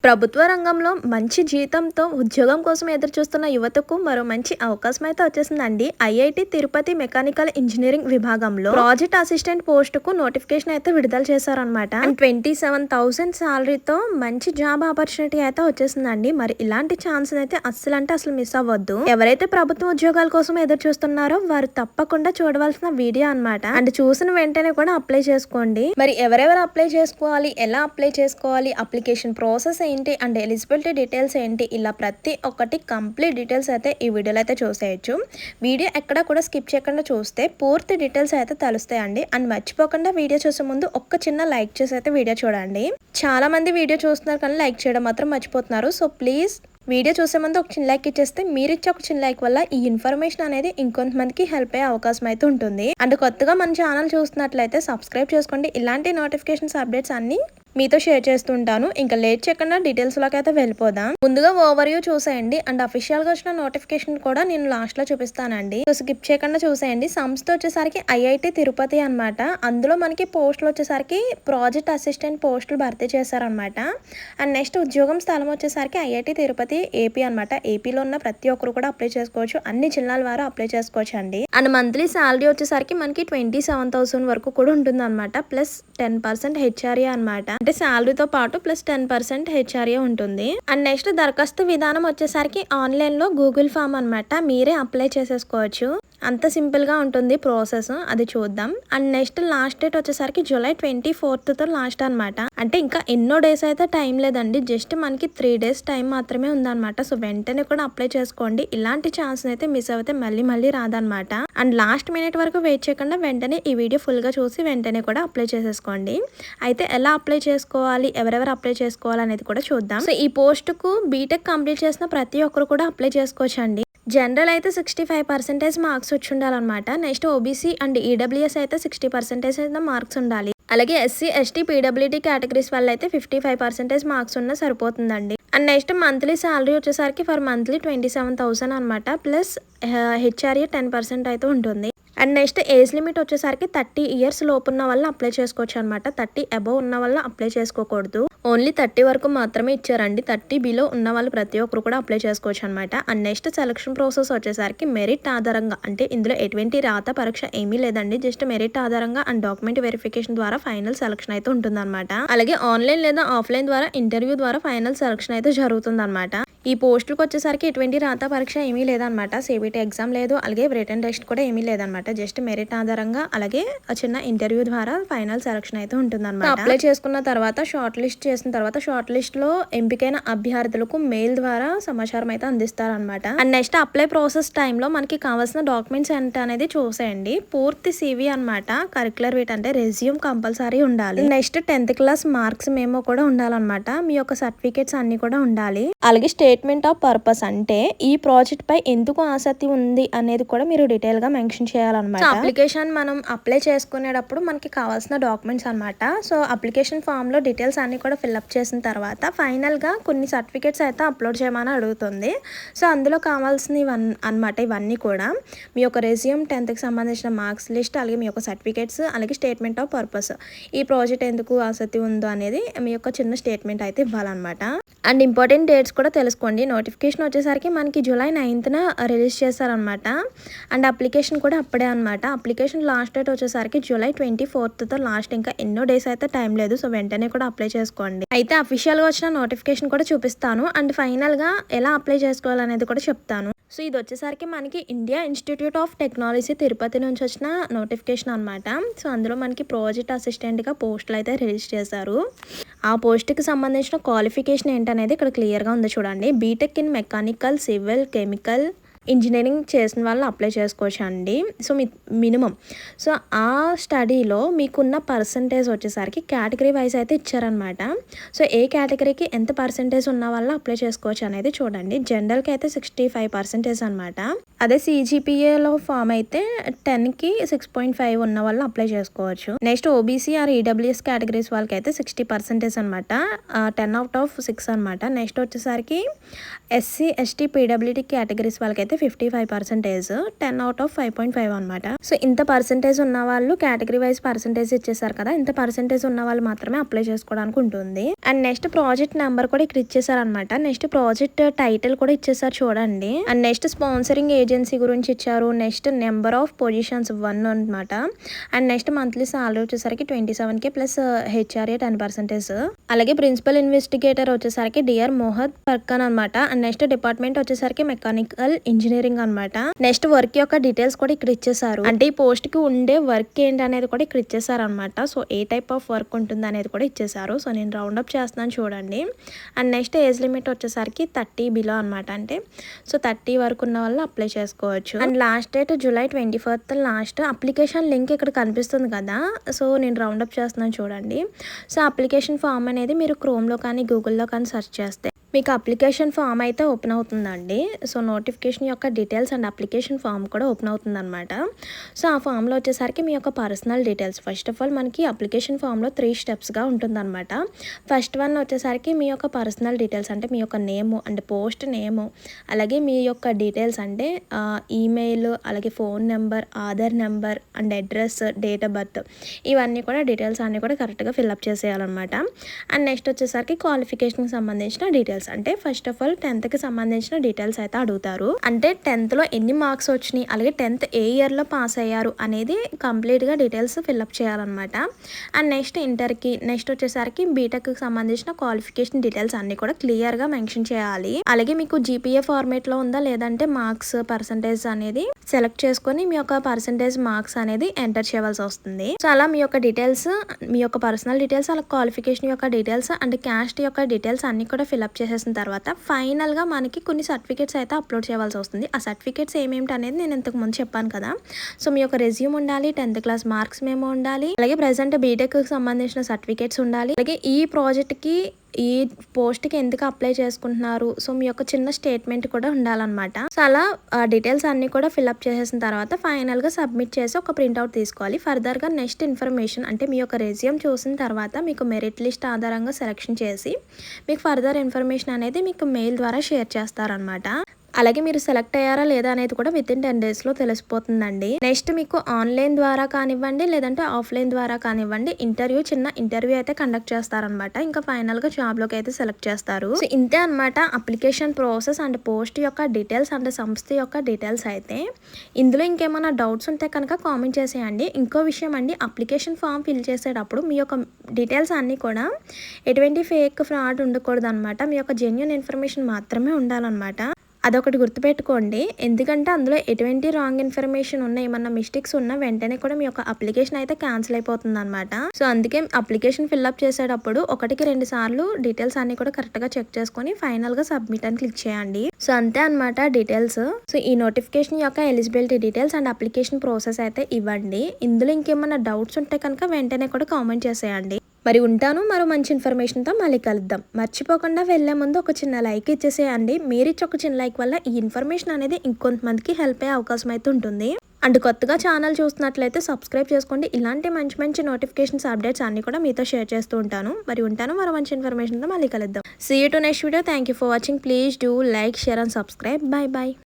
ప్రభుత్వ రంగంలో మంచి జీతంతో ఉద్యోగం కోసం ఎదురుచూస్తున్న యువతకు మరో మంచి అవకాశం అయితే వచ్చేసిందండి. ఐఐటి తిరుపతి మెకానికల్ ఇంజనీరింగ్ విభాగంలో ప్రాజెక్ట్ అసిస్టెంట్ పోస్టుకు నోటిఫికేషన్ అయితే విడుదల చేశారనమాట. అండ్ 27,000 సాలరీతో మంచి జాబ్ ఆపర్చునిటీ అయితే వచ్చేసిందండి. మరి ఇలాంటి ఛాన్స్ అయితే అస్సలు మిస్ అవ్వద్దు. ఎవరైతే ప్రభుత్వ ఉద్యోగాల కోసం ఎదురు చూస్తున్నారో వారు తప్పకుండా చూడవలసిన వీడియో అనమాట. అండ్ చూసిన వెంటనే కూడా అప్లై చేసుకోండి. మరి ఎవరెవరు అప్లై చేసుకోవాలి, ఎలా అప్లై చేసుకోవాలి, అప్లికేషన్ ప్రాసెస్ ఏంటి అండ్ ఎలిజిబిలిటీ డీటెయిల్స్ ఏంటి, ఇలా ప్రతి ఒక్కటి కంప్లీట్ డీటెయిల్స్ అయితే ఈ వీడియోలో అయితే చూసేయచ్చు. వీడియో ఎక్కడ కూడా స్కిప్ చేయకుండా చూస్తే పూర్తి డీటెయిల్స్ అయితే తెలుస్తాయండి. అండ్ మర్చిపోకుండా వీడియో చూసే ముందు ఒక్క చిన్న లైక్ చేసి అయితే వీడియో చూడండి. చాలా మంది వీడియో చూస్తున్నారు కానీ లైక్ చేయడం మాత్రం మర్చిపోతున్నారు. సో ప్లీజ్ వీడియో చూసే ముందు ఒక చిన్న లైక్ ఇచ్చేస్తే మీరు ఇచ్చే ఒక చిన్న లైక్ వల్ల ఈ ఇన్ఫర్మేషన్ అనేది ఇంకొంతమందికి హెల్ప్ అయ్యే అవకాశం అయితే ఉంటుంది. అండ్ కొత్తగా మన ఛానల్ చూస్తున్నట్లయితే సబ్స్క్రైబ్ చేసుకోండి. ఇలాంటి నోటిఫికేషన్స్ అప్డేట్స్ అన్ని మీతో షేర్ చేస్తుంటాను. ఇంకా లేట్ చేయకుండా డీటెయిల్స్ లోకి అయితే వెళ్ళిపోదాం. ముందుగా ఓవర్ వ్యూ చూసేయండి. అండ్ అఫీషియల్ గా వచ్చిన నోటిఫికేషన్ కూడా నేను లాస్ట్ లో చూపిస్తానండి. సో స్కిప్ చేయకుండా చూసేయండి. సంస్థ వచ్చేసరికి ఐఐటి తిరుపతి అనమాట. అందులో మనకి పోస్టులు వచ్చేసరికి ప్రాజెక్ట్ అసిస్టెంట్ పోస్టులు భర్తీ చేశారనమాట. అండ్ నెక్స్ట్ ఉద్యోగం స్థలం వచ్చేసరికి ఐఐటి తిరుపతి ఏపీ అనమాట. ఏపీలో ఉన్న ప్రతి ఒక్కరు కూడా అప్లై చేసుకోవచ్చు. అన్ని జిల్లాల వారు అప్లై చేసుకోవచ్చు అండి. అండ్ మంత్లీ శాలరీ వచ్చేసరికి మనకి 27,000 వరకు కూడా ఉంటుంది అనమాట. ప్లస్ 10% హెచ్ఆర్ఏ అనమాట. అంటే శాలరీతో పాటు ప్లస్ 10% హెచ్ఆర్ఏ ఉంటుంది. అండ్ నెక్స్ట్ దరఖాస్తు విధానం వచ్చేసరికి ఆన్లైన్ లో గూగుల్ ఫామ్ అనమాట. మీరే అప్లై చేసేసుకోవచ్చు. అంత సింపుల్ గా ఉంటుంది ప్రాసెస్. అది చూద్దాం. అండ్ నెక్స్ట్ లాస్ట్ డేట్ వచ్చేసరికి జూలై 24th లాస్ట్ అనమాట. అంటే ఇంకా ఎన్నో డేస్ అయితే టైం లేదండి. జస్ట్ మనకి 3 days టైం మాత్రమే ఉందన్నమాట. సో వెంటనే కూడా అప్లై చేసుకోండి. ఇలాంటి ఛాన్స్ అయితే మిస్ అయితే మళ్ళీ రాదనమాట. అండ్ లాస్ట్ మినిట్ వరకు వెయిట్ చేయకుండా వెంటనే ఈ వీడియో ఫుల్ గా చూసి వెంటనే కూడా అప్లై చేసేసుకోండి. అయితే ఎలా అప్లై చేసుకోవాలి, ఎవరెవరు అప్లై చేసుకోవాలి అనేది కూడా చూద్దాం. సో ఈ పోస్ట్ కు బీటెక్ కంప్లీట్ చేసిన ప్రతి ఒక్కరు కూడా అప్లై చేసుకోవచ్చు అండి. జనరల్ అయితే 65% మార్క్స్ వచ్చి ఉండాలన్నమాట. నెక్స్ట్ ఓబీసీ అండ్ ఈడబ్ల్యూఎస్ అయితే 60% అయితే మార్క్స్ ఉండాలి. అలాగే ఎస్సీ ఎస్టీ పీడబ్ల్యూడీ కేటగిరీస్ వల్ల అయితే 55% మార్క్స్ ఉన్నా సరిపోతుందండి. అండ్ నెక్స్ట్ మంత్లీ శాలరీ వచ్చేసరికి ఫర్ మంత్లీ 27,000 అనమాట. ప్లస్ హెచ్ఆర్ఏ 10% అయితే ఉంటుంది. అండ్ నెక్స్ట్ ఏజ్ లిమిట్ వచ్చేసరికి 30 years లోపు ఉన్న వాళ్ళు అప్లై చేసుకోవచ్చు అనమాట. 30 above ఉన్న వాళ్ళు అప్లై చేసుకోకూడదు. ఓన్లీ 30 వరకు మాత్రమే ఇచ్చారండి. 30 బిలో ఉన్న వాళ్ళు ప్రతి ఒక్కరు కూడా అప్లై చేసుకోవచ్చు అనమాట. అండ్ నెక్స్ట్ సెలక్షన్ ప్రాసెస్ వచ్చేసరికి మెరిట్ ఆధారంగా, అంటే ఇందులో ఎటువంటి రాత పరీక్ష ఏమీ లేదండి. జస్ట్ మెరిట్ ఆధారంగా అండ్ డాక్యుమెంట్ వెరిఫికేషన్ ద్వారా ఫైనల్ సెలక్షన్ అయితే ఉంటుంది అనమాట. అలాగే ఆన్లైన్ లేదా ఆఫ్లైన్ ద్వారా ఇంటర్వ్యూ ద్వారా ఫైనల్ సెలక్షన్ అయితే జరుగుతుంది అనమాట. ఈ పోస్టులకు వచ్చేసరికి ఎటువంటి రాత పరీక్ష ఏమీ లేదనమాట. సిబిటి ఎగ్జామ్ లేదు, అలాగే రిటన్ టెస్ట్ కూడా ఏమీ లేదనమాట. జస్ట్ మెరిట్ ఆధారంగా అలాగే చిన్న ఇంటర్వ్యూ ద్వారా ఫైనల్ సెలక్షన్ అయితే ఉంటుందన్నమాట. అప్లై చేసుకున్న తర్వాత షార్ట్ లిస్ట్ చేసిన తర్వాత షార్ట్ లిస్ట్ లో ఎంపికైన అభ్యర్థులకు మెయిల్ ద్వారా సమాచారం అయితే అందిస్తారనమాట. అండ్ నెక్స్ట్ అప్లై ప్రాసెస్ టైంలో మనకి కావాల్సిన డాక్యుమెంట్స్ ఏంటి అనేది చూసేయండి. పూర్తి సివి అనమాట. కరిక్యులర్ వీట్ అంటే రెజ్యూమ్ కంపల్సరీ ఉండాలి. Next 10th class marks memo కూడా ఉండాలన్నమాట. మీ యొక్క సర్టిఫికేట్స్ అన్ని కూడా ఉండాలి. అలాగే స్టేట్మెంట్ ఆఫ్ పర్పస్ అంటే ఈ ప్రాజెక్ట్ పై ఎందుకు ఆసక్తి ఉంది అనేది కూడా మీరు డీటెయిల్ గా మెన్షన్ చేయాలన్నమాట. అప్లికేషన్ మనం అప్లై చేసుకునేటప్పుడు మనకి కావాల్సిన డాక్యుమెంట్స్ అనమాట. సో అప్లికేషన్ ఫామ్ లో డీటెయిల్స్ అన్ని కూడా ఫిల్అప్ చేసిన తర్వాత ఫైనల్ గా కొన్ని సర్టిఫికేట్స్ అయితే అప్లోడ్ చేయమని అడుగుతుంది. సో అందులో కావాల్సినవి అనమాట ఇవన్నీ కూడా మీ యొక్క రెజ్యూమ్, 10th కి సంబంధించిన మార్క్స్ లిస్ట్, అలాగే మీ యొక్క సర్టిఫికేట్స్, అలాగే స్టేట్మెంట్ ఆఫ్ పర్పస్. ఈ ప్రాజెక్ట్ ఎందుకు ఆసక్తి ఉందో అనేది మీ యొక్క చిన్న స్టేట్మెంట్ అయితే ఇవ్వాలన్నమాట. అండ్ ఇంపార్టెంట్ డేట్స్ కూడా తెలుసుకోండి. నోటిఫికేషన్ వచ్చేసరికి మనకి జూలై 9th రిలీజ్ చేశారనమాట. అండ్ అప్లికేషన్ కూడా అప్పుడే అనమాట. అప్లికేషన్ లాస్ట్ డేట్ వచ్చేసరికి జూలై 24th లాస్ట్. ఇంకా ఎన్నో డేస్ అయితే టైం లేదు. సో వెంటనే కూడా అప్లై చేసుకోండి. అయితే అఫీషియల్ గా వచ్చిన నోటిఫికేషన్ కూడా చూపిస్తాను. అండ్ ఫైనల్ గా ఎలా అప్లై చేసుకోవాలనేది కూడా చెప్తాను. సో ఇది వచ్చేసరికి మనకి India institute of technology Tirupati నుంచి వచ్చిన నోటిఫికేషన్ అనమాట. సో అందులో మనకి ప్రాజెక్ట్ అసిస్టెంట్గా పోస్టులు అయితే రిలీజ్ చేశారు. ఆ పోస్ట్కి సంబంధించిన క్వాలిఫికేషన్ ఏంటనేది ఇక్కడ క్లియర్గా ఉంది చూడండి. BTech in mechanical, civil, chemical engineering చేసిన వాళ్ళు అప్లై చేసుకోవచ్చు అండి. సో మినిమం సో ఆ స్టడీలో మీకున్న పర్సంటేజ్ వచ్చేసరికి కేటగిరీ వైజ్ అయితే ఇచ్చారనమాట. సో ఏ కేటగిరీకి ఎంత పర్సంటేజ్ ఉన్న వాళ్ళు అప్లై చేసుకోవచ్చు అనేది చూడండి. జనరల్కి అయితే 65% అనమాట. అదే సిజిపిఏలో ఫామ్ అయితే 10కి 6.5 ఉన్న వాళ్ళు అప్లై చేసుకోవచ్చు. Next OBC or EWS categories వాళ్ళకి అయితే 60% అనమాట. 10 out of 6 అనమాట. నెక్స్ట్ వచ్చేసరికి ఎస్సీ ఎస్టీ పీడబ్ల్యూడీ కేటగిరీస్ వాళ్ళకి అయితే 55%, 10/5.5 అనమాట. సో ఇంత పర్సెంటేజ్ ఉన్న వాళ్ళు కేటగిరీ వైజ్ పర్సెంటేజ్ ఇచ్చేసారు కదా, ఇంత పర్సెంటేజ్ ఉన్న వాళ్ళు మాత్రమే అప్లై చేసుకోవడానికి ఉంటుంది. అండ్ నెక్స్ట్ ప్రాజెక్ట్ నెంబర్ కూడా ఇక్కడ ఇచ్చేసారు అనమాట. నెక్స్ట్ ప్రాజెక్ట్ టైటిల్ కూడా ఇచ్చేసారు చూడండి. అండ్ నెక్స్ట్ స్పాన్సరింగ్ ఏజెన్సీ గురించి ఇచ్చారు. నెక్స్ట్ నెంబర్ ఆఫ్ పొజిషన్స్ 1 అనమాట. అండ్ నెక్స్ట్ మంత్లీ సాలరీ వచ్చేసరికి 27K ప్లస్ హెచ్ఆర్ఏ 10%. అలాగే ప్రిన్సిపల్ ఇన్వెస్టిగేటర్ వచ్చేసరికి డిఆర్ మోహద్ పర్కన్ అనమాట. అండ్ నెక్స్ట్ డిపార్ట్మెంట్ వచ్చేసరికి మెకానికల్ ఇంజనీరింగ్ అనమాట. నెక్స్ట్ వర్క్ యొక్క డీటెయిల్స్ కూడా ఇక్కడ ఇచ్చేసారు. అంటే ఈ పోస్ట్ కి ఉండే వర్క్ ఏంటి అనేది కూడా ఇక్కడ ఇచ్చేసారు అనమాట. So A type of work ఉంటుంది అనేది కూడా ఇచ్చేసారు. సో నేను రౌండ్ అప్ చేస్తున్నాను చూడండి. అండ్ నెక్స్ట్ ఏజ్ లిమిట్ వచ్చేసరికి 30 బిలో అనమాట. అంటే సో 30 వరకు ఉన్న వాళ్ళు అప్లై చేసుకోవచ్చు. And last date July 24th last. Application link ఇక్కడ కనిపిస్తుంది కదా, సో నేను రౌండ్ అప్ చేస్తున్నాను చూడండి. సో అప్లికేషన్ ఫామ్ అనేది మీరు క్రోమ్లో కానీ గూగుల్లో కానీ సెర్చ్ చేస్తే మీకు అప్లికేషన్ ఫామ్ అయితే ఓపెన్ అవుతుందండి. సో నోటిఫికేషన్ యొక్క డీటెయిల్స్ అండ్ అప్లికేషన్ ఫామ్ కూడా ఓపెన్ అవుతుంది అనమాట. సో ఆ ఫామ్లో వచ్చేసరికి మీ యొక్క personal details first of all మనకి అప్లికేషన్ ఫామ్లో 3 స్టెప్స్గా ఉంటుందన్నమాట. ఫస్ట్ వన్ వచ్చేసరికి మీ యొక్క పర్సనల్ డీటెయిల్స్ అంటే మీ యొక్క నేము అండ్ పోస్ట్ నేము, అలాగే మీ యొక్క డీటెయిల్స్ అంటే ఈమెయిల్, అలాగే phone number, Aadhaar number and address, date of birth, ఇవన్నీ కూడా డీటెయిల్స్ అన్నీ కూడా కరెక్ట్గా ఫిల్అప్ చేసేయాలన్నమాట. అండ్ నెక్స్ట్ వచ్చేసరికి క్వాలిఫికేషన్కి సంబంధించిన డీటెయిల్స్ అంటే ఫస్ట్ ఆఫ్ ఆల్ 10th కి సంబంధించిన డీటెయిల్స్ అయితే అడుగుతారు. అంటే 10th లో ఎన్ని మార్క్స్ వచ్చినాయి, అలాగే 10th ఏ ఇయర్ లో పాస్ అయ్యారు అనేది కంప్లీట్ గా డీటెయిల్స్ ఫిల్అప్ చేయాలన్నమాట. అండ్ నెక్స్ట్ ఇంటర్కి, నెక్స్ట్ వచ్చేసరికి బీటెక్ కి సంబంధించిన క్వాలిఫికేషన్ డీటెయిల్స్ అన్ని కూడా క్లియర్ గా మెన్షన్ చేయాలి. అలాగే మీకు జీపీఏ ఫార్మేట్ లో ఉందా లేదంటే మార్క్స్ పర్సంటేజ్ అనేది సెలెక్ట్ చేసుకొని మీ యొక్క పర్సంటేజ్ మార్క్స్ అనేది ఎంటర్ చేయవలసి వస్తుంది. సో అలా మీ యొక్క డీటెయిల్స్, మీ యొక్క పర్సనల్ డీటెయిల్స్, అలా క్వాలిఫికేషన్ యొక్క డీటెయిల్స్ అండ్ క్యాస్ట్ యొక్క డీటెయిల్స్ అన్ని కూడా ఫిల్అప్ చేసేసిన తర్వాత ఫైనల్ గా మనకి కొన్ని సర్టిఫికేట్స్ అయితే అప్లోడ్ చేయవలసి వస్తుంది. ఆ సర్టిఫికేట్స్ ఏమేమిటి అనేది నేను ఇంతకు ముందు చెప్పాను కదా. సో మీ యొక్క రెజ్యూమ్ ఉండాలి, 10th క్లాస్ మార్క్స్ మేమో ఉండాలి, అలాగే ప్రెసెంట్ బీటెక్ కి సంబంధించిన సర్టిఫికేట్స్ ఉండాలి, అలాగే ఈ ప్రాజెక్ట్ కి ఈ పోస్ట్కి ఎందుకు అప్లై చేసుకుంటున్నారు, సో మీ యొక్క చిన్న స్టేట్మెంట్ కూడా ఉండాలన్నమాట. సో అలా డీటెయిల్స్ అన్ని కూడా ఫిల్అప్ చేసేసిన తర్వాత ఫైనల్గా సబ్మిట్ చేసి ఒక ప్రింట్అవుట్ తీసుకోవాలి. ఫర్దర్గా నెక్స్ట్ ఇన్ఫర్మేషన్ అంటే మీ యొక్క రెజ్యూమ్ చూసిన తర్వాత మీకు మెరిట్ లిస్ట్ ఆధారంగా సెలెక్షన్ చేసి మీకు ఫర్దర్ ఇన్ఫర్మేషన్ అనేది మీకు మెయిల్ ద్వారా షేర్ చేస్తారనమాట. అలాగే మీరు సెలెక్ట్ అయ్యారా లేదా అనేది కూడా వితిన్ 10 days తెలిసిపోతుందండి. నెక్స్ట్ మీకు ఆన్లైన్ ద్వారా కానివ్వండి లేదంటే ఆఫ్లైన్ ద్వారా కానివ్వండి చిన్న ఇంటర్వ్యూ అయితే కండక్ట్ చేస్తారనమాట. ఇంకా ఫైనల్ గా జాబ్ లోకి అయితే సెలెక్ట్ చేస్తారు. సో ఇంతే అనమాట అప్లికేషన్ ప్రాసెస్ అండ్ పోస్ట్ యొక్క డీటెయిల్స్ అండ్ సంస్థ యొక్క డీటెయిల్స్ అయితే. ఇందులో ఇంకేమైనా డౌట్స్ ఉంటే కనుక కామెంట్ చేసేయండి. ఇంకో విషయం అండి, అప్లికేషన్ ఫామ్ ఫిల్ చేసేటప్పుడు మీ యొక్క డీటెయిల్స్ అన్నీ కూడా ఎటువంటి ఫేక్ ఫ్రాడ్ ఉండకూడదు అనమాట. మీ యొక్క జెన్యూన్ ఇన్ఫర్మేషన్ మాత్రమే ఉండాలన్నమాట. అదొకటి గుర్తుపెట్టుకోండి. ఎందుకంటే అందులో ఎటువంటి రాంగ్ ఇన్ఫర్మేషన్ ఉన్నా, ఏమన్నా మిస్టేక్స్ ఉన్నా వెంటనే కూడా మీ యొక్క అప్లికేషన్ అయితే క్యాన్సిల్ అయిపోతుంది అనమాట. సో అందుకే అప్లికేషన్ ఫిల్అప్ చేసేటప్పుడు 1-2 సార్లు డీటెయిల్స్ అన్ని కూడా కరెక్ట్ గా చెక్ చేసుకొని ఫైనల్ గా సబ్మిట్ అని క్లిక్ చేయండి. సో అంతే అనమాట డీటెయిల్స్. సో ఈ నోటిఫికేషన్ యొక్క eligibility details and application process అయితే ఇవ్వండి. ఇందులో ఇంకేమన్నా డౌట్స్ ఉంటే కనుక వెంటనే కూడా కామెంట్ చేసేయండి. మరి ఉంటాను, మరో మంచి ఇన్ఫర్మేషన్తో మళ్ళీ కలుద్దాం. మర్చిపోకుండా వెళ్లే ముందు ఒక చిన్న లైక్ ఇచ్చేసేయండి. మీరు ఇచ్చే ఒక చిన్న లైక్ వల్ల ఈ ఇన్ఫర్మేషన్ అనేది ఇంకొంతమందికి హెల్ప్ అయ్యే అవకాశం అయితే ఉంటుంది. అండ్ కొత్తగా ఛానల్ చూస్తున్నట్లయితే సబ్స్క్రైబ్ చేసుకోండి. ఇలాంటి మంచి మంచి నోటిఫికేషన్స్ అప్డేట్స్ అన్ని కూడా మీతో షేర్ చేస్తూ ఉంటాను. మరి ఉంటాను, మరో మంచి ఇన్ఫర్మేషన్తో మళ్ళీ కలుద్దాం. See you to next video. Thank you for watching. Please do like, share and subscribe. Bye by.